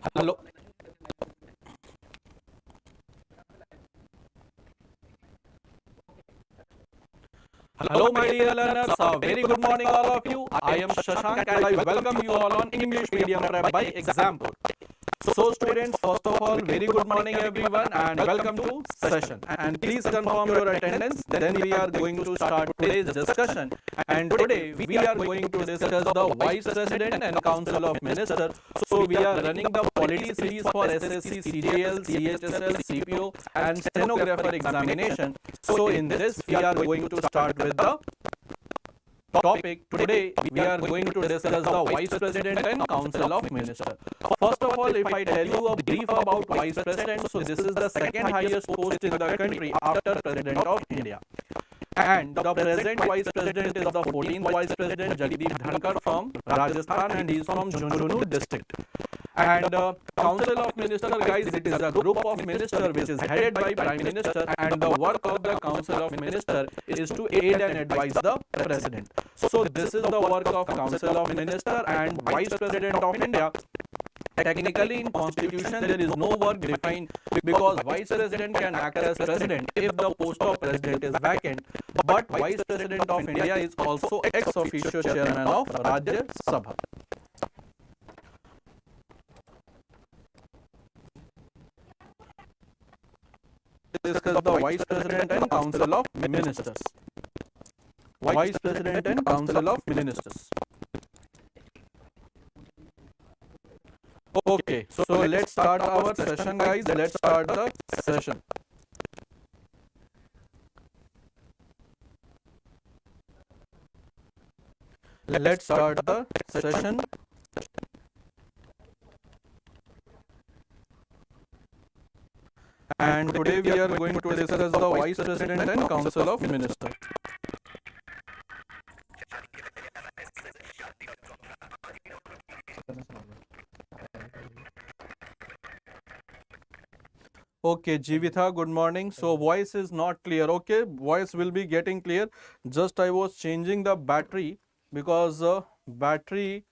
Hello. Hello, my dear learners. A very good morning, all of you. I am Shashank and I welcome you all on English Medium Prep by Example. So, students, first of all, very good morning, everyone, and welcome to session. And please confirm your attendance. Then we are going to start today's discussion. And today we are going to discuss the Vice President and Council of Ministers. So, we are running the polity series for SSC CGL, CHSL, CPO, and stenographer examination. So, in this, we are going to start with the topic. Today we are going to discuss the Vice President and Council of Ministers. First of all, if I tell you a brief about Vice President, so this is the second highest post in the country after President of India. And the present Vice President is the 14th Vice President, Jagdeep Dhankar from Rajasthan, and he is from Jhunjhunu district. And Council of Ministers, guys, it is a group of ministers which is headed by Prime Minister, and the work of the Council of Ministers is to aid and advise the President. So this is the work of Council of Ministers and Vice President of India. Technically, in Constitution, there is no work defined because Vice President can act as President if the post of President is vacant. But Vice President of India is also ex officio Chairman of Rajya Sabha. Discuss the Vice President and Council of Ministers. Vice President and Council of Ministers. Okay, so let's start our session, guys. Let's start the session. Let's start the session. And today we are going to discuss the Vice President and Council of Ministers. Okay, Jivitha, good morning. So voice is not clear. Okay, voice will be getting clear. Just I was changing the battery because battery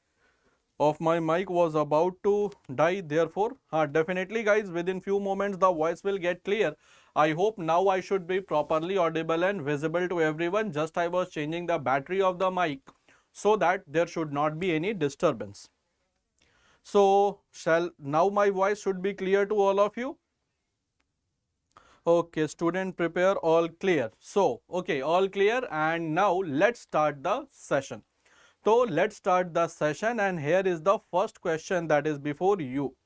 of my mic was about to die. Therefore, definitely, guys, within few moments the voice will get clear. I hope now I should be properly audible and visible to everyone. Just I was changing the battery of the mic so that there should not be any disturbance. So now my voice should be clear to all of you. Okay, student prepare, all clear. So, okay, all clear, and now let's start the session. So, let's start the session, and here is the first question that is before you.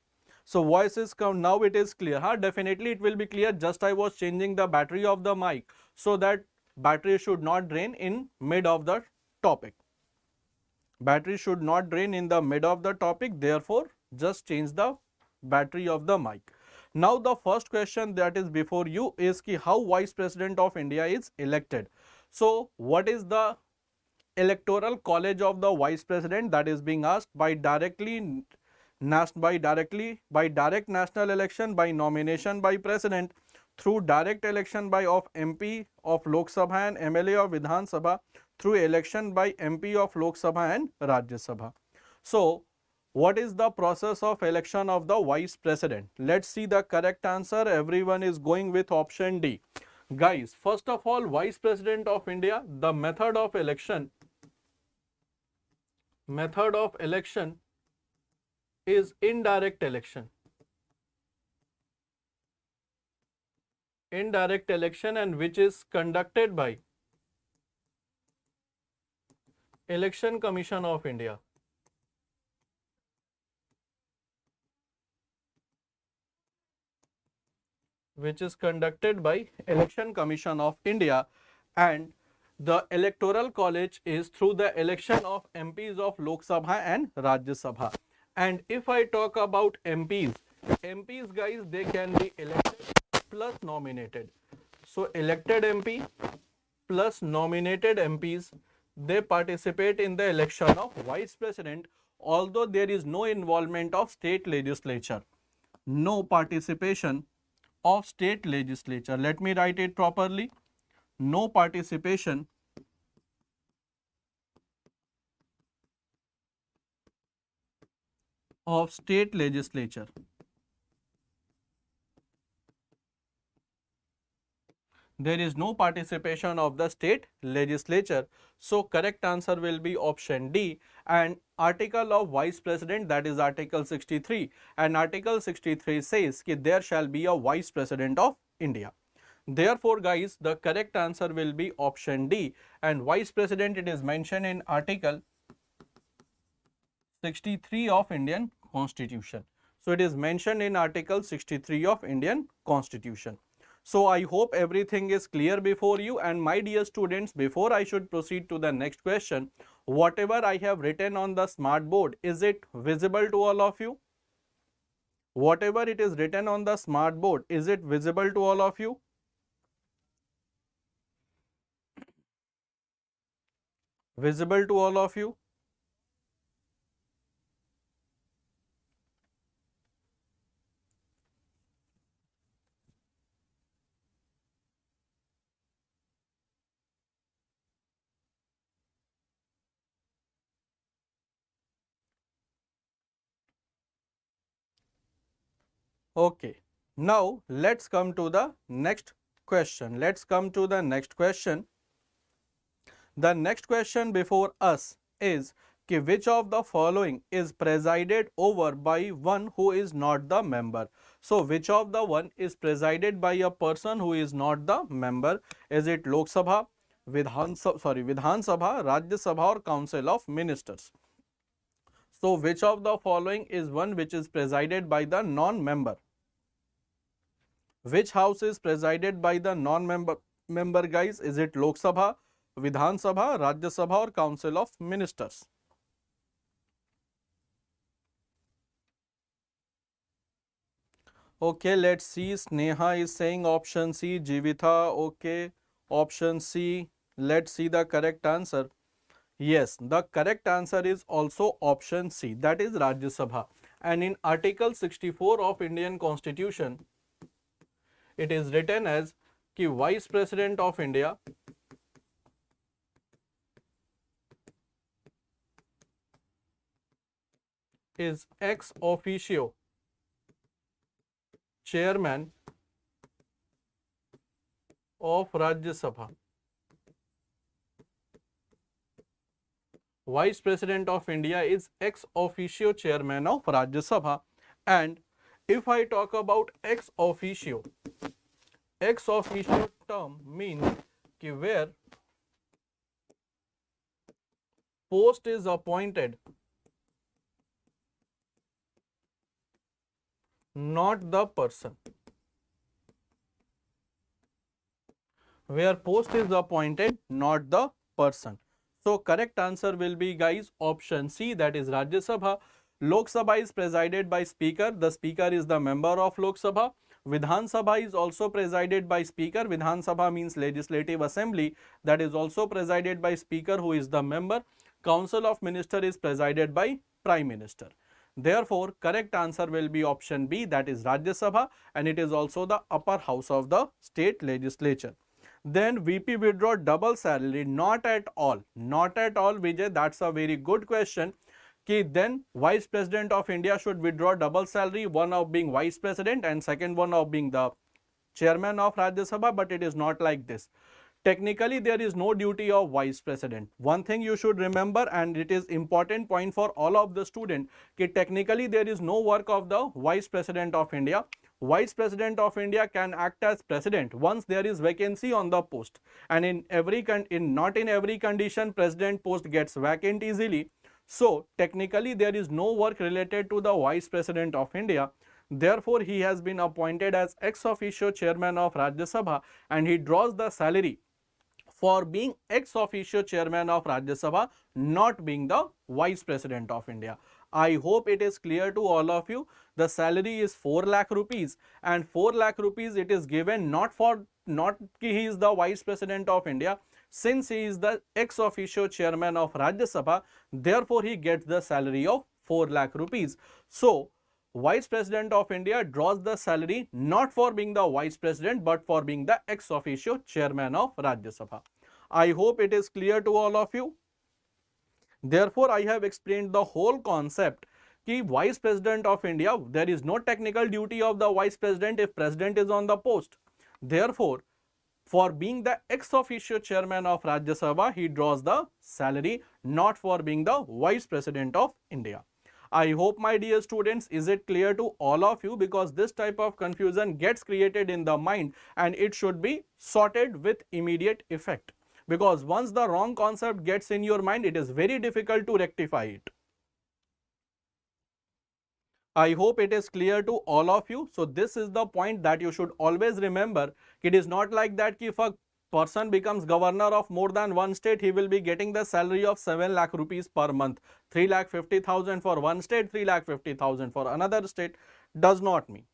So, voice is come, now it is clear. Definitely it will be clear. Just I was changing the battery of the mic so that battery should not drain in mid of the topic. Battery should not drain in the mid of the topic, therefore, just change the battery of the mic. Now, the first question that is before you is ki how Vice President of India is elected. So, what is the electoral college of the Vice President that is being asked by direct national election, by nomination by President, through direct election by of MP of Lok Sabha and MLA of Vidhan Sabha, through election by MP of Lok Sabha and Rajya Sabha. So, what is the process of election of the Vice President? Let's see the correct answer. Everyone is going with option D. Guys, first of all, Vice President of India, the method of election is indirect election. Indirect election, and which is conducted by Election Commission of India. Which is conducted by Election Commission of India, and the electoral college is through the election of MPs of Lok Sabha and Rajya Sabha. And if I talk about MPs, guys, they can be elected plus nominated. So elected MP plus nominated MPs, they participate in the election of Vice President, although there is no involvement of state legislature. No participation of state legislature. Let me write it properly. No participation of state legislature. There is no participation of the state legislature. So correct answer will be option D. And article of vice president, that is article 63, and article 63 says that there shall be a vice president of India. Therefore guys, the correct answer will be option D, and vice president, it is mentioned in article 63 of Indian Constitution. So it is mentioned in article 63 of Indian Constitution. So I hope everything is clear before you. And my dear students, before I should proceed to the next question, whatever I have written on the smart board, is it visible to all of you? Whatever it is written on the smart board, is it visible to all of you? Visible to all of you? Okay. Now let's come to the next question. Let's come to the next question. The next question before us is which of the following is presided over by one who is not the member? So which of the one is presided by a person who is not the member? Is it Lok Sabha, Vidhan Sabha, Rajya Sabha, or Council of Ministers? So which of the following is one which is presided by the non-member? Which house is presided by the non-member guys? Is it Lok Sabha, Vidhan Sabha, Rajya Sabha, or Council of Ministers? Okay, let's see. Sneha is saying option C. Jivitha, okay. Option C. Let's see the correct answer. Yes, the correct answer is also option C. That is Rajya Sabha. And in Article 64 of Indian Constitution, it is written as कि Vice President of India is ex officio chairman of Rajya Sabha. Vice President of India is ex officio chairman of Rajya Sabha. And if I talk about ex officio term means कि where post is appointed, not the person. Where post is appointed, not the person. So correct answer will be guys option C, that is Rajya Sabha. Lok Sabha is presided by speaker. The speaker is the member of Lok Sabha. Vidhan Sabha is also presided by speaker. Vidhan Sabha means legislative assembly, that is also presided by speaker who is the member. Council of Minister is presided by Prime Minister. Therefore, correct answer will be option B, that is Rajya Sabha, and it is also the upper house of the state legislature. Then VP withdraw double salary, not at all. Not at all, Vijay, that's a very good question. Ki then Vice President of India should withdraw double salary, one of being Vice President and second one of being the Chairman of Rajya Sabha, but it is not like this. Technically, there is no duty of Vice President. One thing you should remember, and it is important point for all of the students, that technically there is no work of the Vice President of India. Vice President of India can act as President once there is vacancy on the post. And not in every condition President post gets vacant easily. So technically there is no work related to the Vice President of India. Therefore, he has been appointed as ex officio chairman of Rajya Sabha, and he draws the salary for being ex officio chairman of Rajya Sabha, not being the Vice President of India. I hope it is clear to all of you. The salary is 4 lakh rupees, and 4 lakh rupees it is given not he is the Vice President of India. Since he is the ex officio chairman of Rajya Sabha, therefore he gets the salary of 4 lakh rupees. So Vice President of India draws the salary not for being the Vice President but for being the ex officio chairman of Rajya Sabha. I hope it is clear to all of you. Therefore, I have explained the whole concept कि Vice President of India, there is no technical duty of the Vice President if President is on the post. Therefore, for being the ex officio chairman of Rajya Sabha, he draws the salary, not for being the Vice President of India. I hope, my dear students, is it clear to all of you, because this type of confusion gets created in the mind and it should be sorted with immediate effect, because once the wrong concept gets in your mind, it is very difficult to rectify it. I hope it is clear to all of you. So this is the point that you should always remember. It is not like that if a person becomes governor of more than one state, he will be getting the salary of 7 lakh rupees per month. 3,50,000 for one state, 3,50,000 for another state does not mean.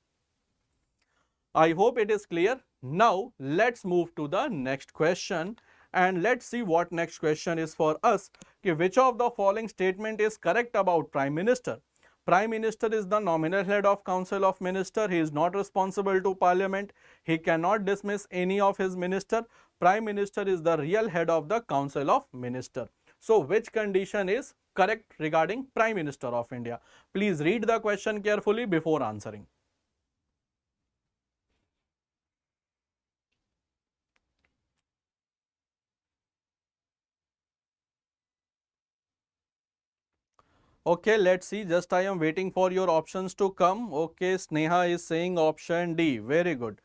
I hope it is clear. Now let's move to the next question and let's see what next question is for us. Which of the following statement is correct about Prime Minister? Prime Minister is the nominal head of Council of Minister. He is not responsible to Parliament. He cannot dismiss any of his minister. Prime Minister is the real head of the Council of Minister. So which condition is correct regarding Prime Minister of India? Please read the question carefully before answering. Okay, let's see. Just I am waiting for your options to come. Okay, Sneha is saying option D. Very good.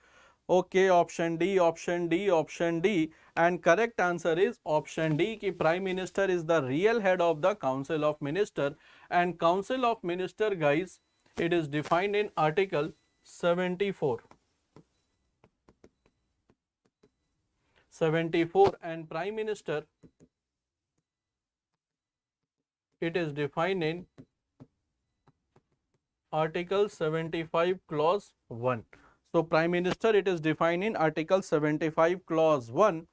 Okay, option D, option D, option D. And correct answer is option D, ki Prime Minister is the real head of the Council of Minister. And Council of Minister, guys, it is defined in Article 74. 74, and Prime Minister, it is defined in Article 75 clause 1. So Prime Minister, it is defined in Article 75 clause 1.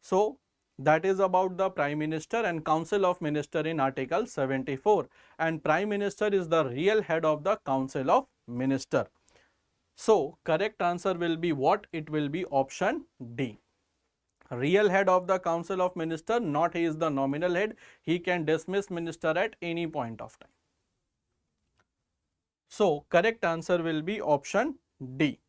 So that is about the Prime Minister, and Council of Minister in Article 74, and Prime Minister is the real head of the Council of Minister. So correct answer will be what? It will be option D. Real head of the Council of Minister, not he is the nominal head. He can dismiss minister at any point of time. So correct answer will be option D.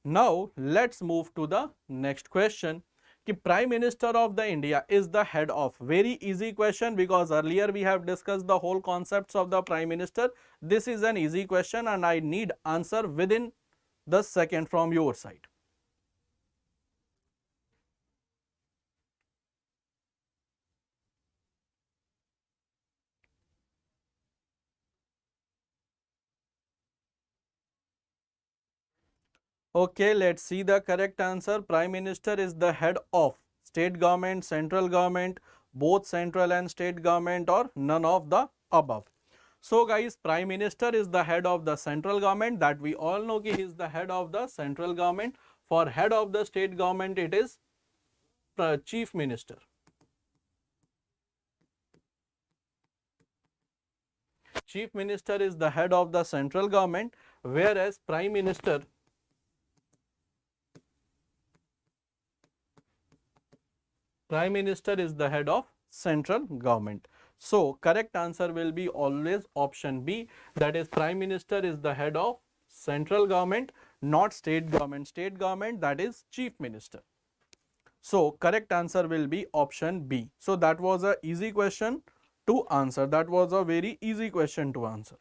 Now let's move to the next question. Ki Prime Minister of the India is the head of. Very easy question, because earlier we have discussed the whole concepts of the Prime Minister. This is an easy question and I need answer within the second from your side. Okay, let's see the correct answer. Prime Minister is the head of state government, central government, both central and state government, or none of the above. So guys, Prime Minister is the head of the central government, that we all know he is the head of the central government. For head of the state government, it is Chief Minister. Chief Minister is the head of the central government, whereas Prime Minister is the head of central government. So correct answer will be always option B, that is Prime Minister is the head of central government, not state government. State government, that is Chief Minister. So correct answer will be option B. So that was a easy question to answer. That was a very easy question to answer.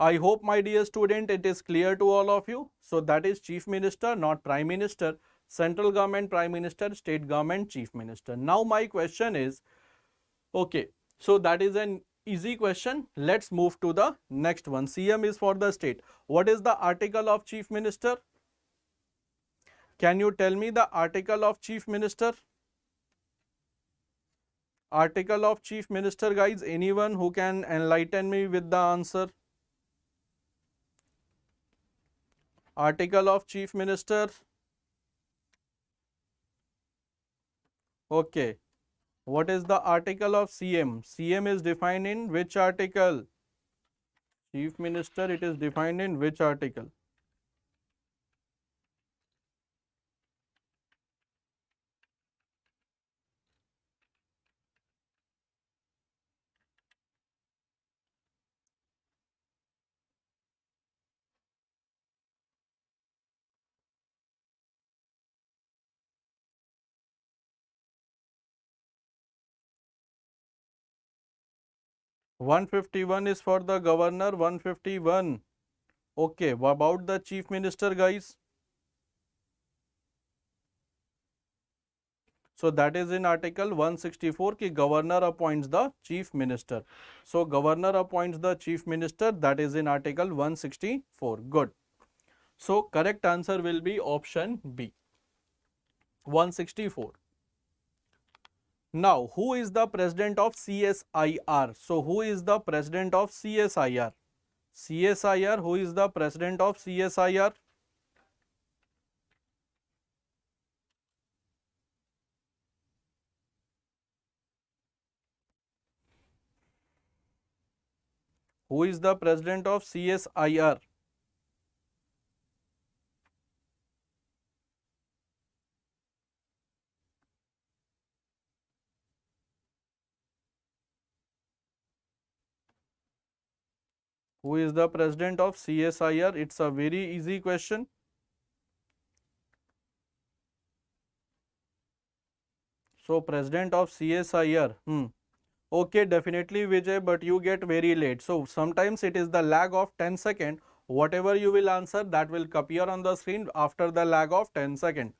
I hope, my dear student, it is clear to all of you. So that is Chief Minister, not Prime Minister. Central government Prime Minister, state government Chief Minister. Now my question is, okay, so that is an easy question. Let's move to the next one. CM is for the state. What is the article of Chief Minister? Can you tell me the article of Chief Minister? Article of Chief Minister, guys. Anyone who can enlighten me with the answer? Article of Chief Minister. Okay. What is the article of CM? CM is defined in which article? Chief Minister, it is defined in which article? 151 is for the governor, 151. Okay, what about the chief minister, guys? So that is in article 164 ki governor appoints the chief minister. So governor appoints the chief minister, that is in article 164. Good. So correct answer will be option B, 164. Now, who is the president of CSIR? So who is the president of CSIR? CSIR, who is the president of CSIR? Who is the president of CSIR? Who is the president of CSIR? It's a very easy question. So president of CSIR. Okay, definitely Vijay, but you get very late. So sometimes it is the lag of 10 seconds. Whatever you will answer, that will appear on the screen after the lag of 10 seconds.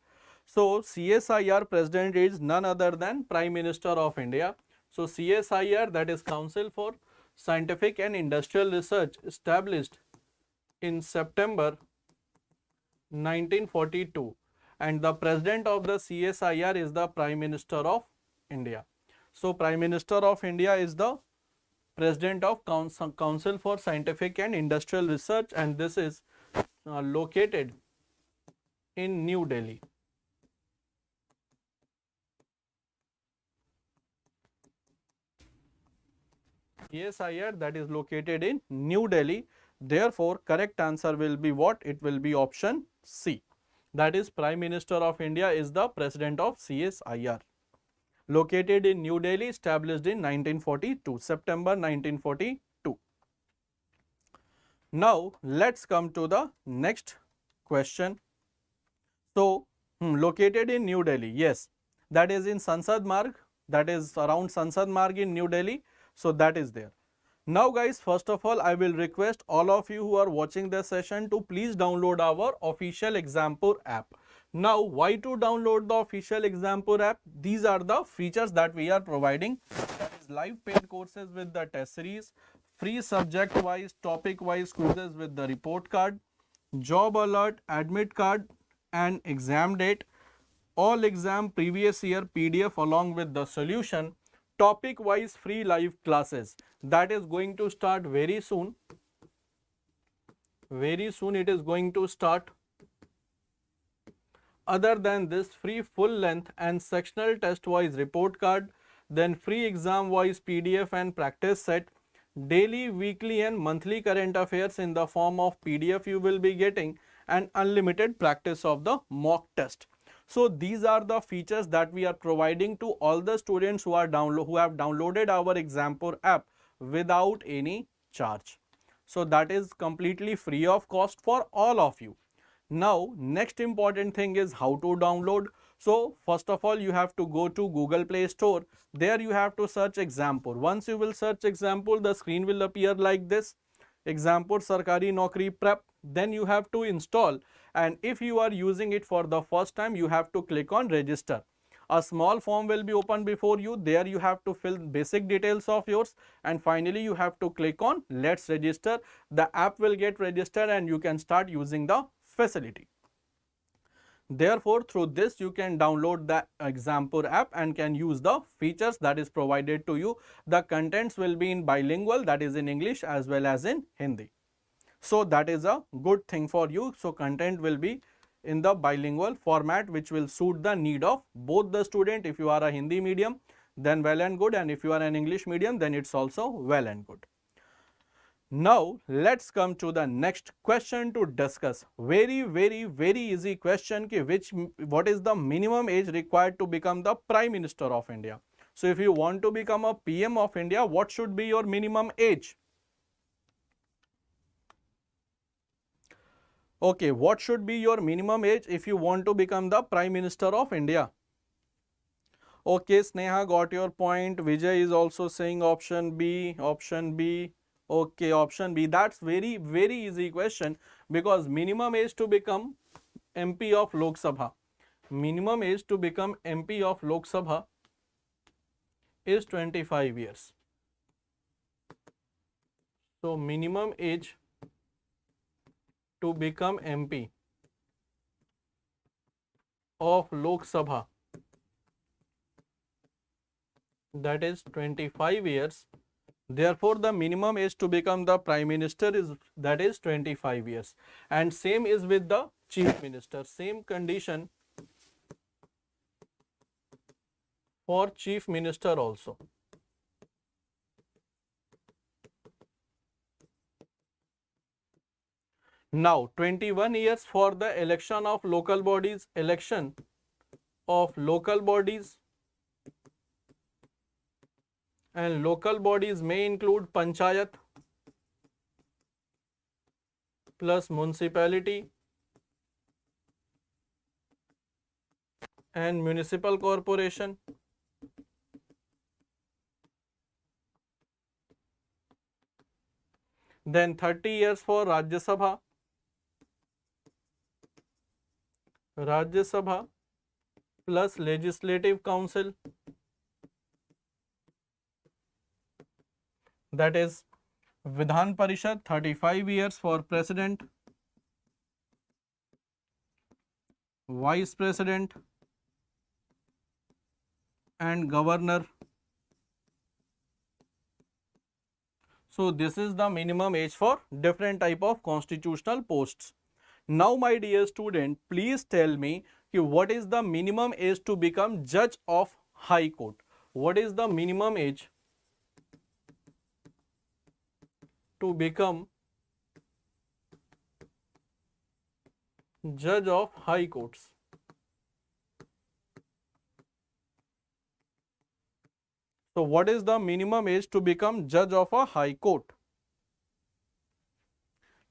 So CSIR president is none other than Prime Minister of India. So CSIR, that is Council for Scientific and Industrial Research, established in September 1942, and the president of the CSIR is the Prime Minister of India. So Prime Minister of India is the president of Council for Scientific and Industrial Research, and this is located in New Delhi. CSIR, that is located in New Delhi. Therefore, correct answer will be what? It will be option C. That is Prime Minister of India is the president of CSIR. Located in New Delhi, established in 1942, September 1942. Now, let's come to the next question. So, located in New Delhi, yes, that is in Sansad Marg, that is around Sansad Marg in New Delhi. So, that is there. Now guys, first of all, I will request all of you who are watching this session to please download our official Exampur app. Now, why to download the official Exampur app? These are the features that we are providing. That is live paid courses with the test series, free subject wise, topic wise quizzes with the report card, job alert, admit card and exam date, all exam previous year PDF along with the solution, topic wise free live classes that is going to start very soon. Very soon it is going to start. Other than this, free full length and sectional test wise report card, then free exam wise PDF and practice set, daily, weekly and monthly current affairs in the form of PDF you will be getting, and unlimited practice of the mock test. So these are the features that we are providing to all the students who have downloaded our Exampur app without any charge. So that is completely free of cost for all of you. Now, next important thing is how to download. So, first of all, you have to go to Google Play Store. There you have to search Exampur. Once you will search Exampur, the screen will appear like this. Exampur Sarkari Naukri Prep. Then you have to install. And if you are using it for the first time, you have to click on register. A small form will be opened before you. There you have to fill basic details of yours, and finally you have to click on let's register. The app will get registered and you can start using the facility. Therefore, through this you can download the Exampur app and can use the features that is provided to you. The contents will be in bilingual, that is in English as well as in Hindi. So that is a good thing for you. So content will be in the bilingual format which will suit the need of both the student. If you are a Hindi medium, then well and good, and if you are an English medium, then it's also well and good. Now, let's come to the next question to discuss. Very easy question ki what is the minimum age required to become the Prime Minister of India? So, if you want to become a PM of India, what should be your minimum age? Okay, what should be your minimum age if you want to become the Prime Minister of India? Okay, Sneha got your point. Vijay is also saying option B, option B. Okay, option B. That's very, very easy question because minimum age to become MP of Lok Sabha. Minimum age to become MP of Lok Sabha is 25 years. So, minimum age to become MP of Lok Sabha, that is 25 years. Therefore, the minimum age to become the Prime Minister is, that is 25 years. And same is with the Chief Minister. Same condition for Chief Minister also. Now, 21 years for the election of local bodies. Election of local bodies, and local bodies may include Panchayat plus municipality and municipal corporation. Then 30 years for Rajya Sabha. Rajya Sabha plus Legislative Council, that is Vidhan Parishad. 35 years for President, Vice President and Governor. So this is the minimum age for different type of constitutional posts. Now my dear student, please tell me what is the minimum age to become judge of High Court? What is the minimum age to become judge of High Courts? So what is the minimum age to become judge of a High Court?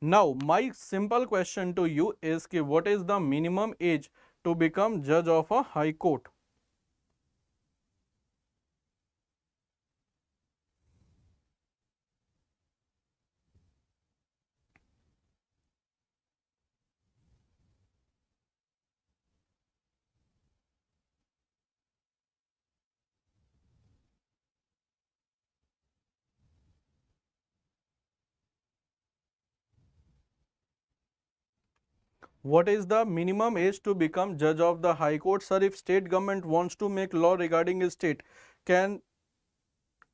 Now my simple question to you is what is the minimum age to become judge of a High Court? What is the minimum age to become judge of the High Court? Sir, if state government wants to make law regarding a state, can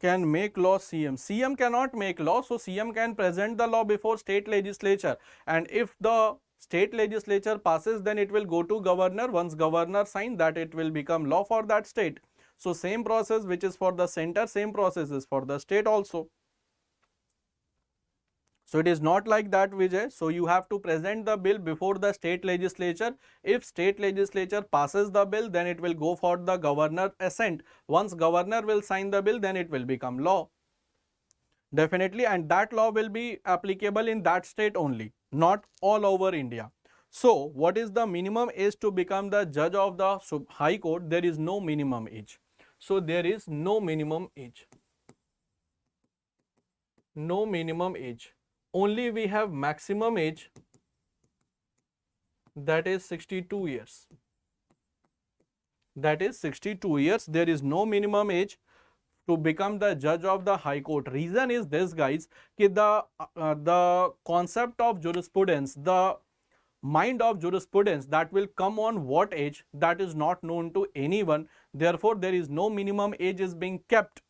make law CM. CM cannot make law, so CM can present the law before state legislature, and if the state legislature passes, then it will go to governor. Once governor sign, that it will become law for that state. So same process which is for the center, same process is for the state also. So it is not like that, Vijay. So you have to present the bill before the state legislature. If state legislature passes the bill, then it will go for the governor assent. Once governor will sign the bill, then it will become law. Definitely, and that law will be applicable in that state only, not all over India. So what is the minimum age to become the judge of the High Court? There is no minimum age. So there is no minimum age. No minimum age. Only we have maximum age, that is 62 years. That is 62 years. There is no minimum age to become the judge of the High Court. Reason is this, guys, the concept of jurisprudence, the mind of jurisprudence, that will come on what age, that is not known to anyone. Therefore, there is no minimum age is being kept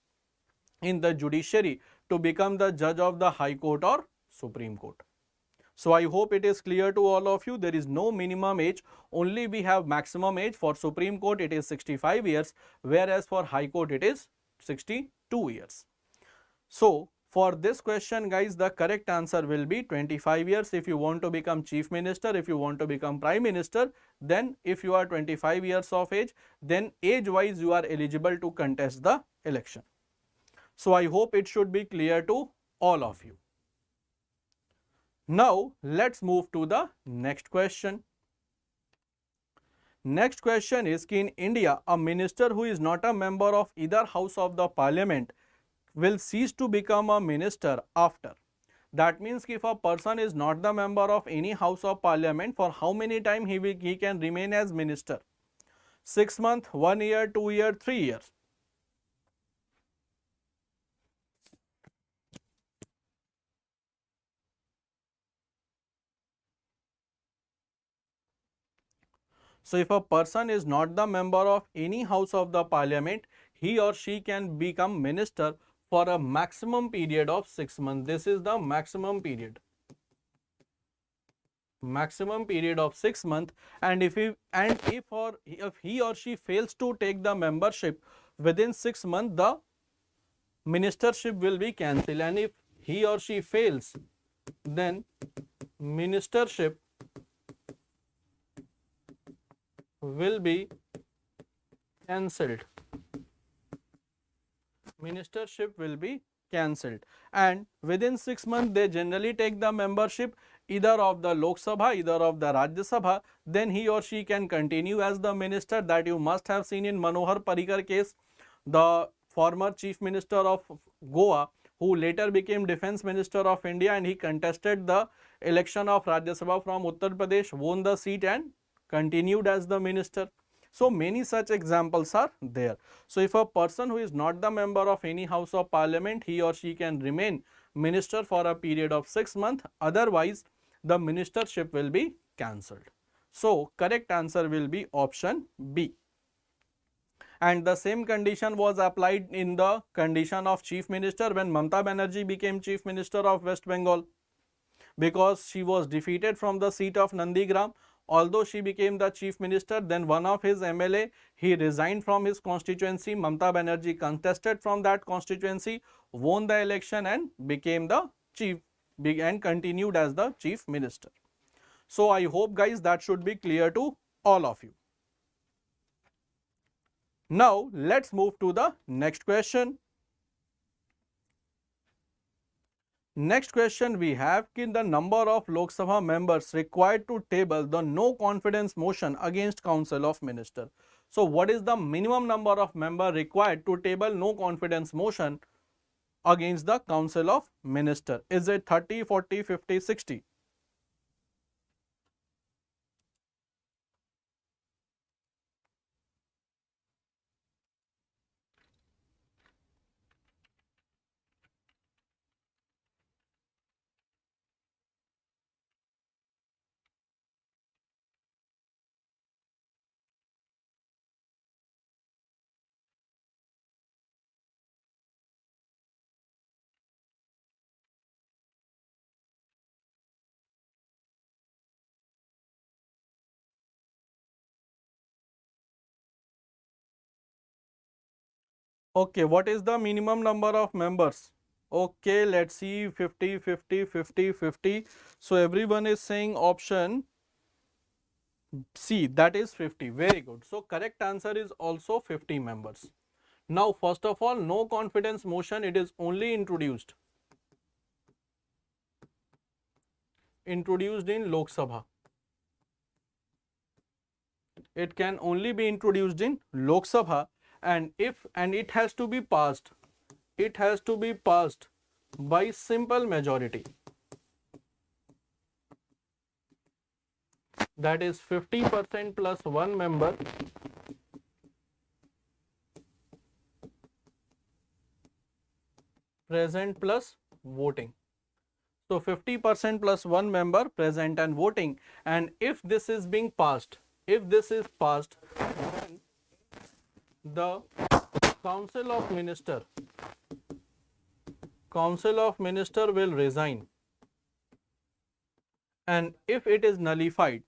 in the judiciary to become the judge of the High Court or Supreme Court. So I hope it is clear to all of you. There is no minimum age, only we have maximum age. For Supreme Court it is 65 years, whereas for High Court it is 62 years. So for this question, guys, the correct answer will be 25 years. If you want to become Chief Minister, if you want to become Prime Minister, then if you are 25 years of age, then age wise you are eligible to contest the election. So I hope it should be clear to all of you. Now let's move to the next question. Next question is कि in India a minister who is not a member of either house of the parliament will cease to become a minister after. That means if a person is not the member of any house of parliament, for how many time he can remain as minister? 6 months, 1 year, 2 year, 3 years. So if a person is not the member of any house of the parliament, he or she can become minister for a maximum period of 6 months. This is the maximum period. Maximum period of 6 months, and if he or she fails to take the membership within 6 months, the ministership will be cancelled, and if he or she fails, then ministership will be cancelled. Ministership will be cancelled, and within 6 months they generally take the membership either of the Lok Sabha, either of the Rajya Sabha. Then he or she can continue as the minister. That you must have seen in Manohar Parrikar case, the former chief minister of Goa, who later became defense minister of India, and he contested the election of Rajya Sabha from Uttar Pradesh, won the seat and continued as the minister. So many such examples are there. So if a person who is not the member of any house of parliament, he or she can remain minister for a period of 6 months, otherwise the ministership will be cancelled. So correct answer will be option B. And the same condition was applied in the condition of chief minister when Mamata Banerjee became chief minister of West Bengal, because she was defeated from the seat of Nandigram. Although she became the chief minister, then one of his MLA, he resigned from his constituency. Mamata Banerjee contested from that constituency, won the election and became the chief and continued as the chief minister. So I hope guys that should be clear to all of you. Now let's move to the next question. Next question we have, in the number of Lok Sabha members required to table the no confidence motion against Council of Minister. So what is the minimum number of members required to table no confidence motion against the Council of Minister? Is it 30, 40, 50, 60? Okay, what is the minimum number of members? Okay, let's see, 50, 50, 50, 50. So everyone is saying option C, that is 50. Very good. So correct answer is also 50 members. Now first of all, no confidence motion, it is only introduced in Lok Sabha. It can only be introduced in Lok Sabha, and it has to be passed. It has to be passed by simple majority. That is 50% plus one member present plus voting. So 50% plus one member present and voting, and if this is being passed, if this is passed, then the Council of Minister will resign, and if it is nullified,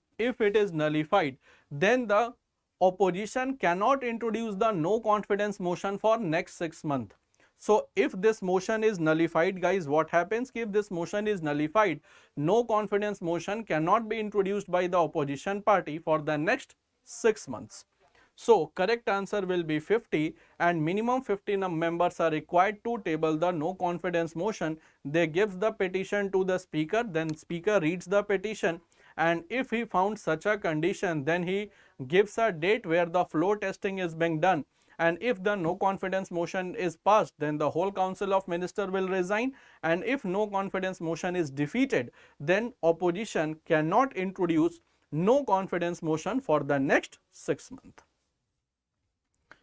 then the opposition cannot introduce the no confidence motion for next 6 months. So if this motion is nullified, guys, what happens? If this motion is nullified, no confidence motion cannot be introduced by the opposition party for the next 6 months. So correct answer will be 50, and minimum 50 members are required to table the no confidence motion. They gives the petition to the speaker, then speaker reads the petition, and if he found such a condition, then he gives a date where the floor testing is being done, and if the no confidence motion is passed, then the whole council of minister will resign, and if no confidence motion is defeated, then opposition cannot introduce no confidence motion for the next 6 months.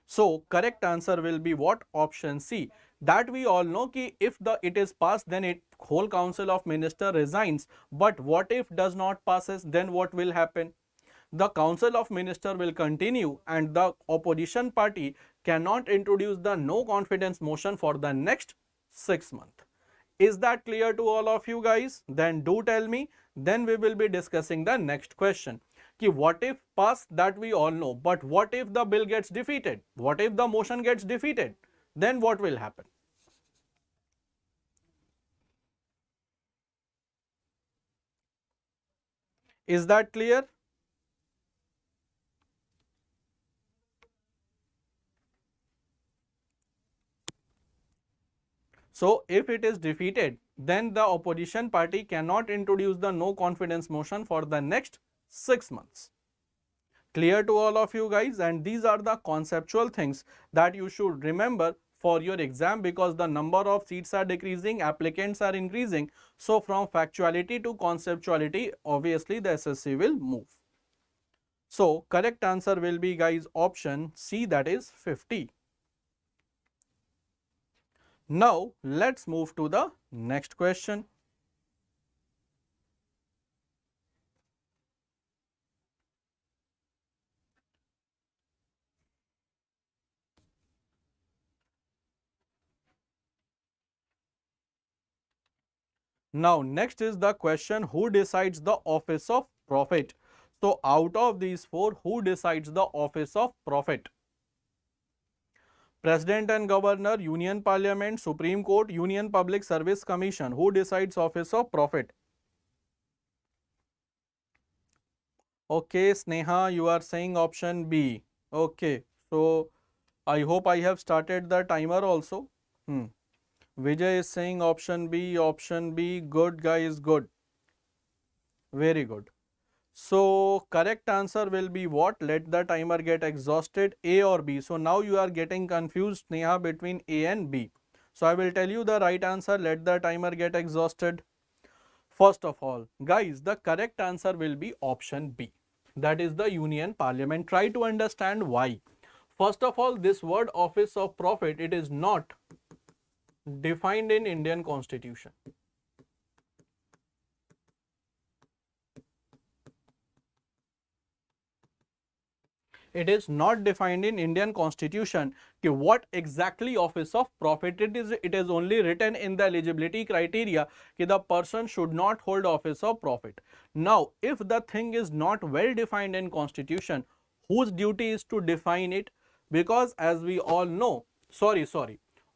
So correct answer will be what? Option C. That we all know ki if it is passed, then it whole council of minister resigns. But what if does not passes, then what will happen? The council of minister will continue and the opposition party cannot introduce the no confidence motion for the next 6 months. Is that clear to all of you guys? Then do tell me. Then we will be discussing the next question. Ki what if pass, that we all know, but what if the bill gets defeated? What if the motion gets defeated? Then what will happen? Is that clear? So if it is defeated, then the opposition party cannot introduce the no confidence motion for the next 6 months. Clear to all of you guys? And these are the conceptual things that you should remember for your exam, because the number of seats are decreasing, applicants are increasing. So from factuality to conceptuality, obviously the SSC will move. So correct answer will be, guys, option C, that is 50. Now let's move to the next question. Now next is the question, who decides the office of prophet? So out of these four, who decides the office of prophet? President and Governor, Union Parliament, Supreme Court, Union Public Service Commission. Who decides office of prophet? Okay, Sneha, you are saying option B. Okay, so I hope I have started the timer also. Vijay is saying option B, option B. Good, guys, good. Very good. So correct answer will be what? Let the timer get exhausted, A or B. So now you are getting confused, Neha, between A and B. So I will tell you the right answer. Let the timer get exhausted. First of all, guys, the correct answer will be option B. That is the Union Parliament. Try to understand why. First of all, this word office of prophet, it is not defined in Indian Constitution. It is not defined in Indian Constitution कि what exactly office of prophet it is. It is only written in the eligibility criteria कि the person should not hold office of prophet. Now, if the thing is not well defined in Constitution, whose duty is to define it? Because as we all know,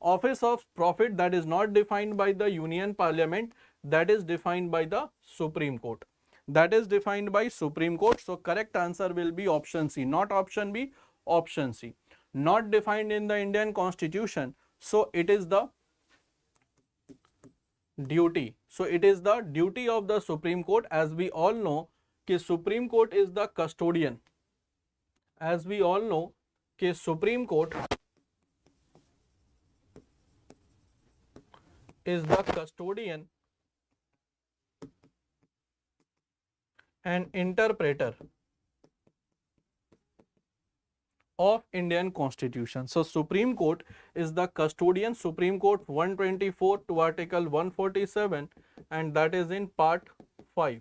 office of prophet, that is not defined by the Union Parliament, that is defined by the Supreme Court. That is defined by Supreme Court. So correct answer will be option C, not option B, option C. Not defined in the Indian Constitution. So it is the duty. So it is the duty of the Supreme Court. As we all know कि Supreme Court is the custodian. As we all know कि Supreme Court is the custodian and interpreter of Indian Constitution. So Supreme Court is the custodian. Supreme Court 124 to Article 147, and that is in part 5.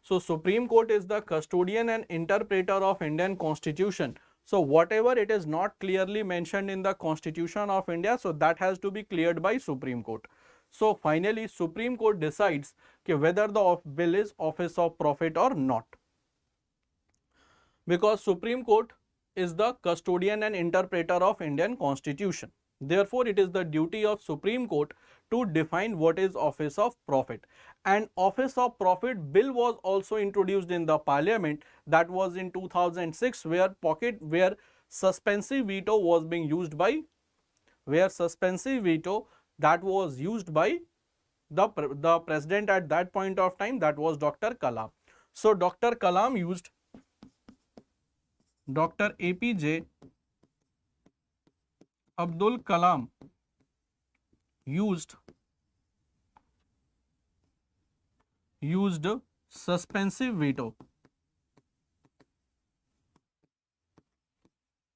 So Supreme Court is the custodian and interpreter of Indian Constitution. So whatever it is not clearly mentioned in the Constitution of India, so that has to be cleared by Supreme Court. So finally Supreme Court decides whether the bill is office of prophet or not. Because Supreme Court is the custodian and interpreter of Indian Constitution. Therefore, it is the duty of Supreme Court to define what is office of prophet. And office of prophet bill was also introduced in the parliament. That was in 2006, where suspensive veto was being used by, that was used by the president at that point of time, that was Dr. Kalam. So Dr. Kalam used, Dr. APJ Abdul Kalam used suspensive veto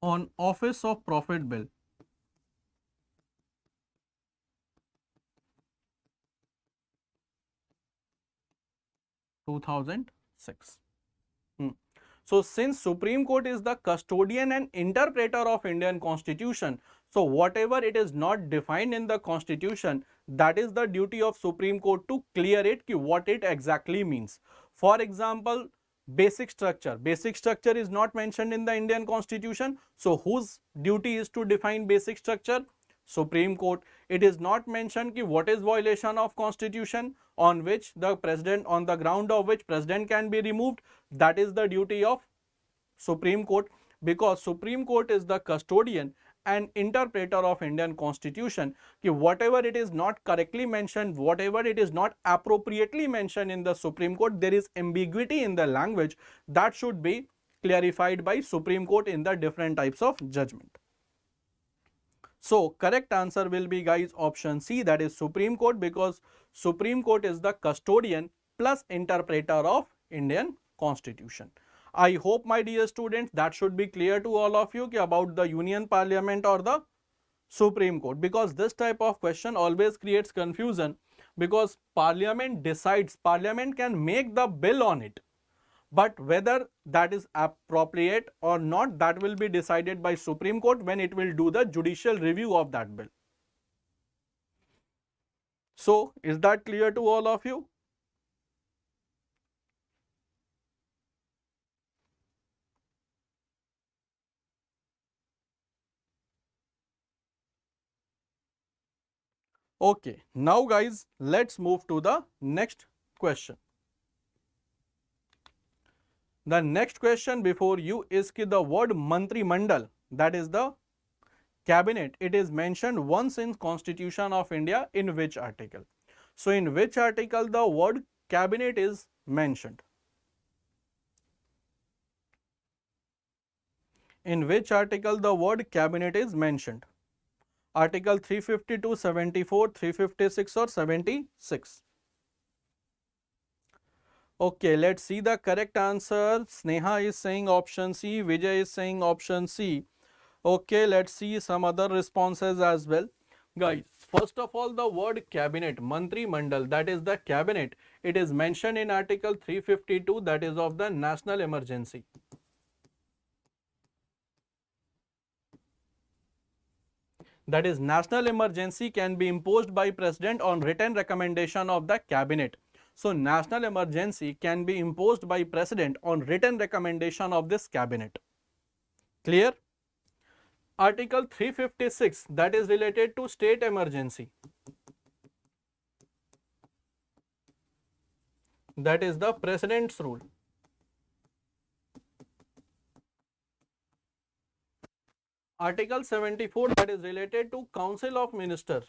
on Office of Profit Bill 2006. So since Supreme Court is the custodian and interpreter of Indian Constitution, so whatever it is not defined in the Constitution, that is the duty of Supreme Court to clear it, ki what it exactly means. For example, basic structure. Basic structure is not mentioned in the Indian Constitution. So whose duty is to define basic structure? Supreme Court. It is not mentioned ki what is violation of Constitution, on which the president, on the ground of which president can be removed. That is the duty of Supreme Court, because Supreme Court is the custodian and interpreter of Indian Constitution. Ki whatever it is not correctly mentioned, whatever it is not appropriately mentioned in the Supreme Court, there is ambiguity in the language, that should be clarified by Supreme Court in the different types of judgment. So correct answer will be, guys, option C, that is Supreme Court, because Supreme Court is the custodian plus interpreter of Indian Constitution. I hope, my dear students, that should be clear to all of you about the Union Parliament or the Supreme Court, because this type of question always creates confusion, because Parliament decides, Parliament can make the bill on it, but whether that is appropriate or not, that will be decided by Supreme Court when it will do the judicial review of that bill. So is that clear to all of you? Okay, now guys, let's move to the next question. The next question before you is ki the word mantrimandal, that is the cabinet, it is mentioned once in Constitution of India, in which article? So in which article the word cabinet is mentioned? In which article the word cabinet is mentioned? Article 352, 74, 356 or 76? Okay, let's see the correct answer. Sneha is saying option C, Vijay is saying option C. Okay, let's see some other responses as well. Guys, first of all, the word cabinet, mantrimandal, that is the cabinet, it is mentioned in article 352, that is of the national emergency. That is, national emergency can be imposed by president on written recommendation of the cabinet. So national emergency can be imposed by president on written recommendation of this cabinet. Clear? Article 356, that is related to state emergency. That is the president's rule. Article 74, that is related to Council of Ministers.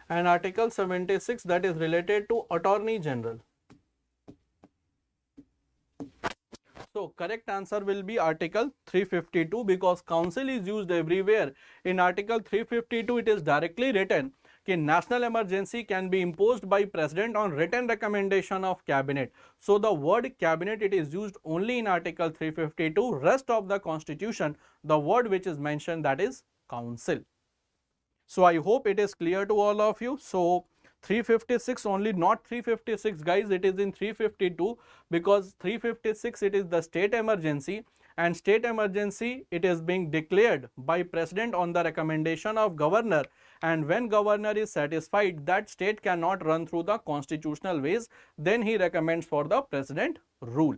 And Article 76, that is related to Attorney General. So correct answer will be Article 352, because council is used everywhere. In Article 352, it is directly written that national emergency can be imposed by president on written recommendation of cabinet. So the word cabinet, it is used only in Article 352. Rest of the constitution, the word which is mentioned, that is council. So I hope it is clear to all of you. So 356 only, not 356 guys, it is in 352, because 356 it is the state emergency, and state emergency it is being declared by president on the recommendation of governor, and when governor is satisfied that state cannot run through the constitutional ways, then he recommends for the president rule.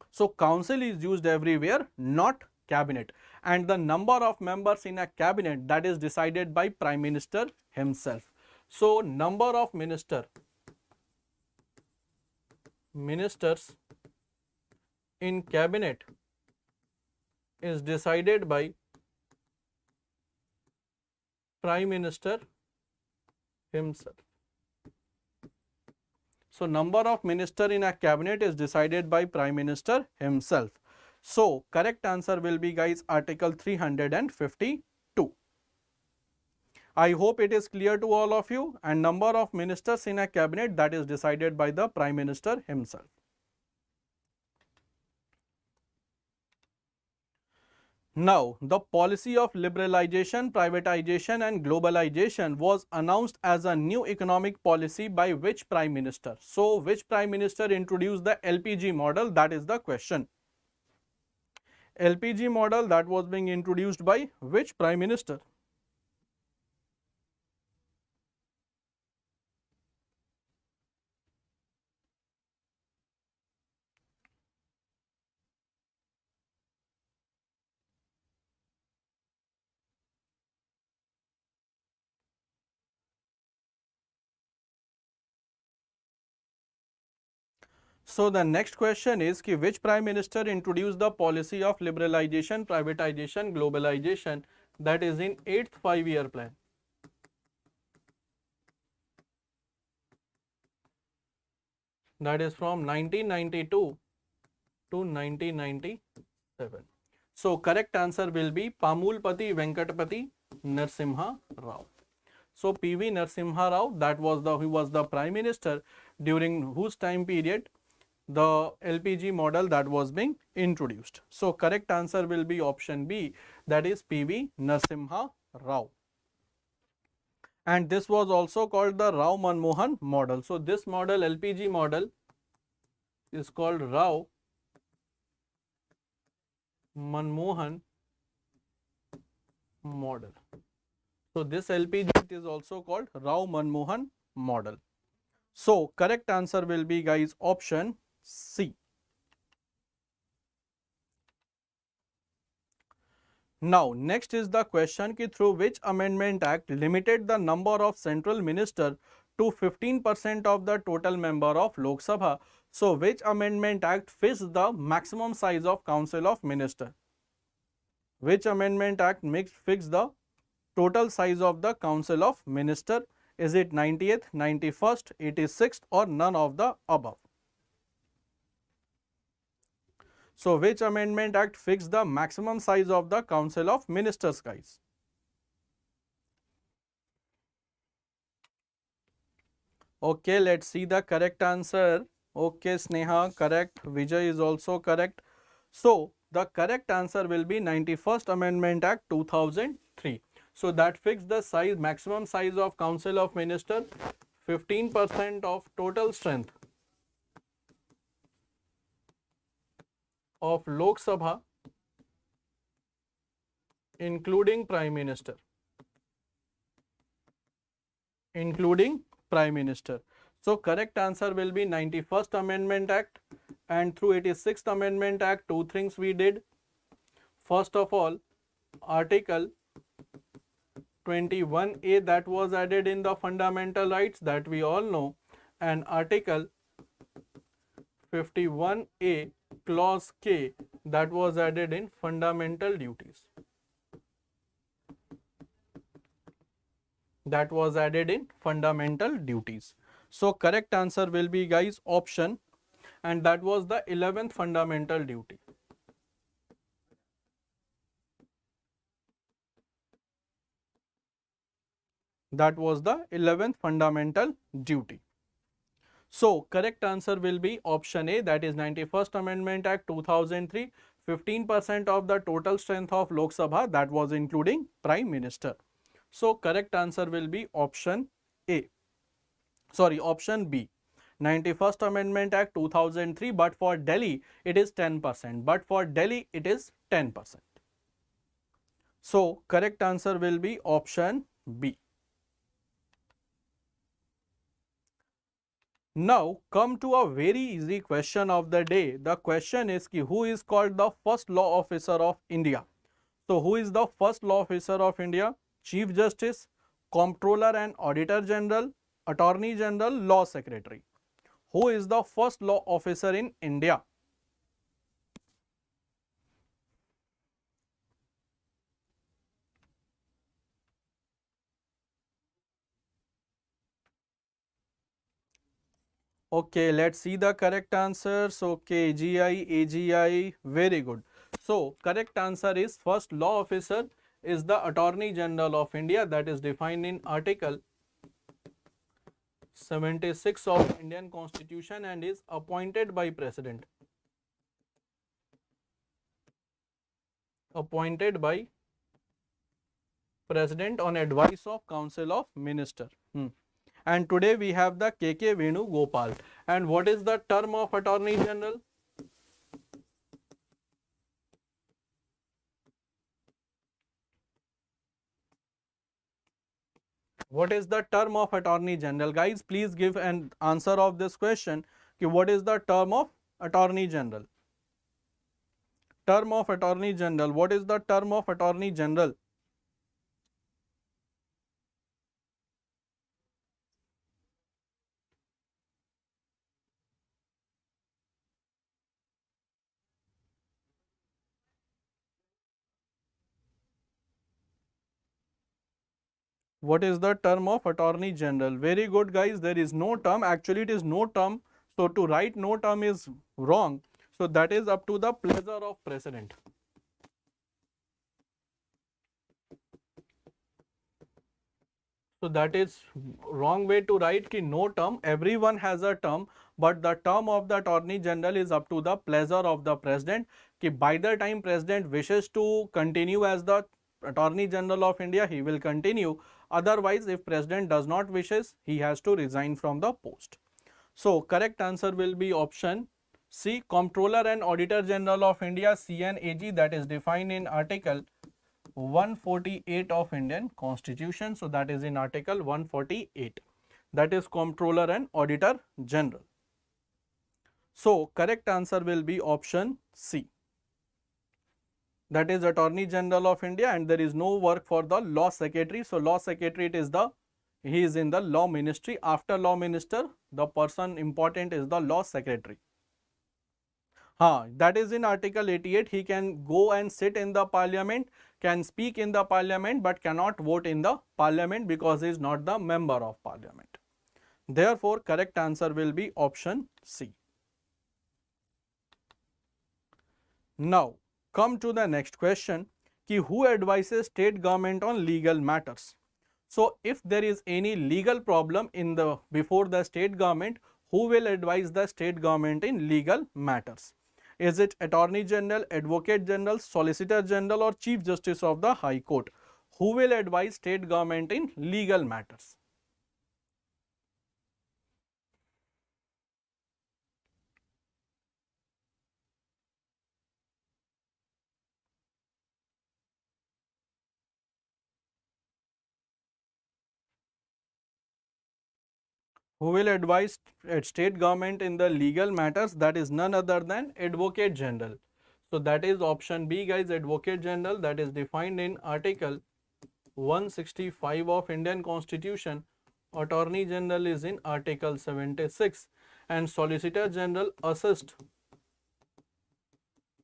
So council is used everywhere, not cabinet, and the number of members in a cabinet, that is decided by Prime Minister himself. So number of ministers in cabinet is decided by Prime Minister himself. So number of minister in a cabinet is decided by Prime Minister himself. So correct answer will be, guys, Article 352. I hope it is clear to all of you, and number of ministers in a cabinet, that is decided by the Prime Minister himself. Now, the policy of liberalization, privatization and globalization was announced as a new economic policy by which Prime Minister? So, which Prime Minister introduced the LPG model? That is the question. LPG model, that was being introduced by which Prime Minister? So the next question is कि which Prime Minister introduced the policy of liberalization, privatization, globalization, that is in 8th 5-year plan? That is from 1992 to 1997. So correct answer will be Pamulpati Venkatapati Narasimha Rao. So PV Narasimha Rao, that was he was the Prime Minister during whose time period the LPG model that was being introduced. So correct answer will be option B, that is PV Narasimha Rao. And this was also called the Rao Manmohan model. So this model, LPG model, is called Rao Manmohan model. So this LPG is also called Rao Manmohan model. So correct answer will be, guys, option C. Now next is the question ki through which amendment act limited the number of central minister to 15% of the total member of Lok Sabha. So which amendment act fixed the maximum size of council of minister? Which amendment act fixed the total size of the council of minister? Is it 90th, 91st, 86th or none of the above? So which amendment act fixed the maximum size of the council of ministers, guys? Okay, let's see the correct answer. Okay, Sneha, correct. Vijay is also correct. So the correct answer will be 91st Amendment Act 2003. So that fixed the size, maximum size of council of minister, 15% of total strength of Lok Sabha, including Prime Minister. So correct answer will be 91st Amendment Act, and through 86th Amendment Act, two things we did. First of all, Article 21A that was added in the fundamental rights, that we all know, and Article 51A clause K that was added in fundamental duties. So correct answer will be, guys, option, and that was the 11th fundamental duty. That was the 11th fundamental duty. So correct answer will be option A, that is 91st Amendment Act 2003, 15% of the total strength of Lok Sabha, that was including Prime Minister. So correct answer will be option A. Sorry, option B. 91st Amendment Act 2003, but for Delhi it is 10%. But for Delhi it is 10%. So correct answer will be option B. Now come to a very easy question of the day. The question is ki who is called the first law officer of India? So who is the first law officer of India? Chief Justice, Comptroller and Auditor General, Attorney General, Law Secretary. Who is the first law officer in India? Okay, let's see the correct answers. Okay, GI, AGI, very good. So, correct answer is first law officer is the Attorney General of India, that is defined in Article 76 of Indian Constitution and is appointed by President. Appointed by President on advice of Council of Minister. And today we have the KK Venu Gopal. And what is the term of Attorney General? What is the term of Attorney General? Guys, please give an answer of this question. What is the term of Attorney General? Term of Attorney General. What is the term of Attorney General? What is the term of Attorney General? Very good, guys. There is no term. Actually, it is no term. So, to write no term is wrong. So, that is up to the pleasure of President. So, that is wrong way to write ki no term. Everyone has a term, but the term of the Attorney General is up to the pleasure of the President. Ki by the time President wishes to continue as the Attorney General of India, he will continue. Otherwise, if President does not wishes, he has to resign from the post. So, correct answer will be option C, Comptroller and Auditor General of India, CNAG, that is defined in Article 148 of Indian Constitution. So, that is in Article 148. That is Comptroller and Auditor General. So, correct answer will be option C. That is Attorney General of India, and there is no work for the Law Secretary. So, Law Secretary he is in the Law Ministry. After Law Minister, the person important is the Law Secretary. That is in Article 88. He can go and sit in the Parliament, can speak in the Parliament, but cannot vote in the Parliament because he is not the member of Parliament. Therefore, correct answer will be option C. Now, come to the next question, ki who advises state government on legal matters? So, if there is any legal problem before the state government, who will advise the state government in legal matters? Is it Attorney General, Advocate General, Solicitor General or Chief Justice of the High Court? Who will advise state government in legal matters? Who will advise state government in the legal matters? That is none other than Advocate General. So, that is option B, guys, Advocate General, that is defined in Article 165 of Indian Constitution. Attorney General is in Article 76 and Solicitor General assist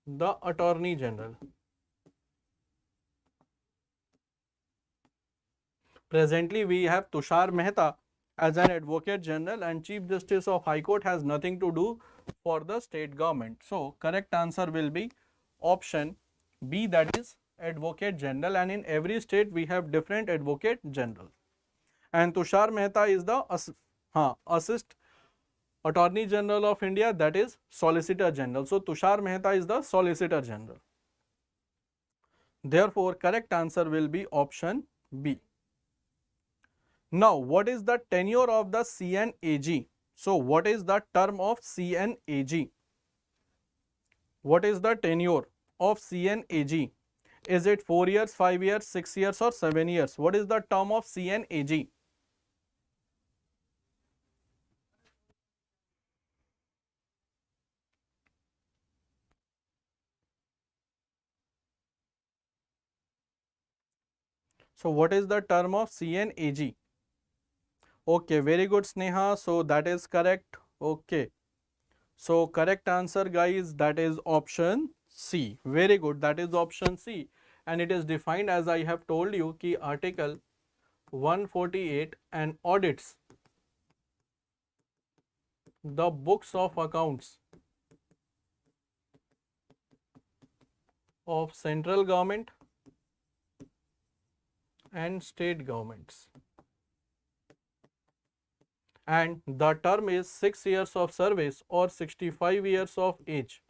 the Attorney General. Presently, we have Tushar Mehta as an Advocate General, and Chief Justice of High Court has nothing to do for the state government. So, correct answer will be option B, that is Advocate General, and in every state we have different Advocate General. And Tushar Mehta is the Assist Attorney General of India, that is Solicitor General. So, Tushar Mehta is the Solicitor General. Therefore, correct answer will be option B. Now, what is the tenure of the CNAG? So, what is the term of CNAG? What is the tenure of CNAG? Is it 4 years, 5 years, 6 years or 7 years? What is the term of CNAG? So, what is the term of CNAG? Okay, very good, Sneha. So, that is correct. Okay. So, correct answer, guys, that is option C. Very good, that is option C. And it is defined, as I have told you, ki Article 148 and audits the books of accounts of central government and state governments, and the term is 6 years of service or 65 years of age,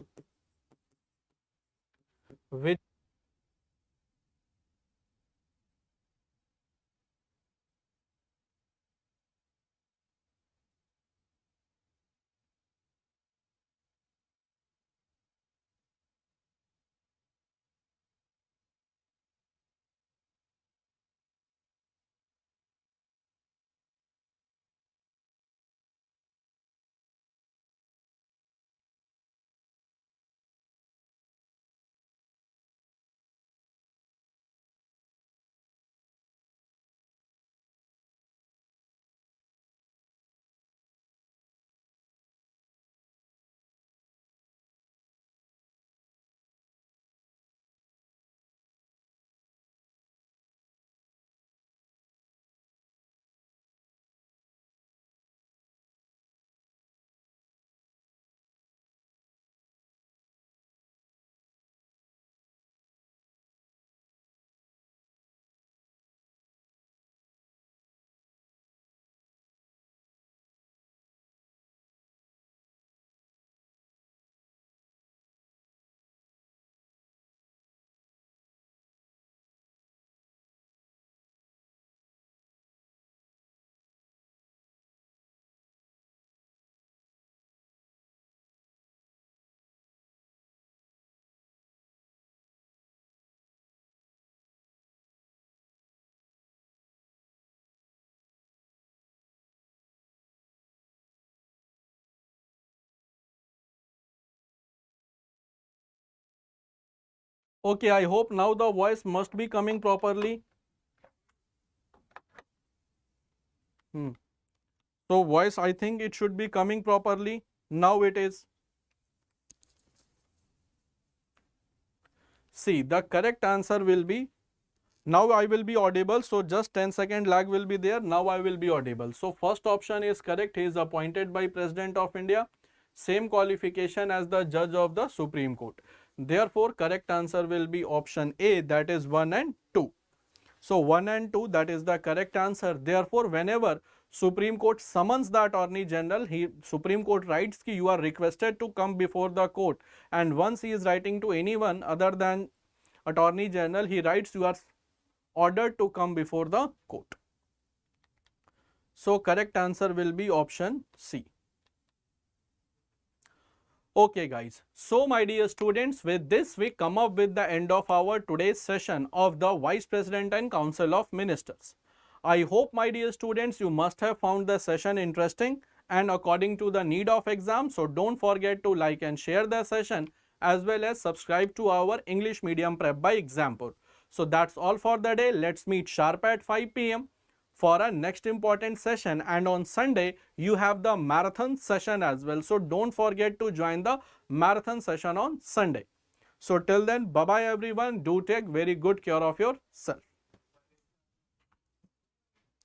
which okay, I hope now the voice must be coming properly. So voice, I think it should be coming properly. Now it is. See, the correct answer will be, now I will be audible, so just 10-second lag will be there. Now I will be audible. So first option is correct. He is appointed by President of India. Same qualification as the judge of the Supreme Court. Therefore, correct answer will be option A, that is 1 and 2. So 1 and 2, that is the correct answer. Therefore, whenever Supreme Court summons the Attorney General, Supreme Court writes that you are requested to come before the court, and once he is writing to anyone other than Attorney General, he writes you are ordered to come before the court. So correct answer will be option C. Okay guys, so my dear students, with this we come up with the end of our today's session of the Vice President and Council of Ministers. I hope my dear students you must have found the session interesting and according to the need of exam. So don't forget to like and share the session as well as subscribe to our English Medium Prep by Exampur. So that's all for the day. Let's meet sharp at 5 p.m. for our next important session, and on Sunday you have the marathon session as well. So don't forget to join the marathon session on Sunday. So till then, bye bye everyone. Do take very good care of yourself.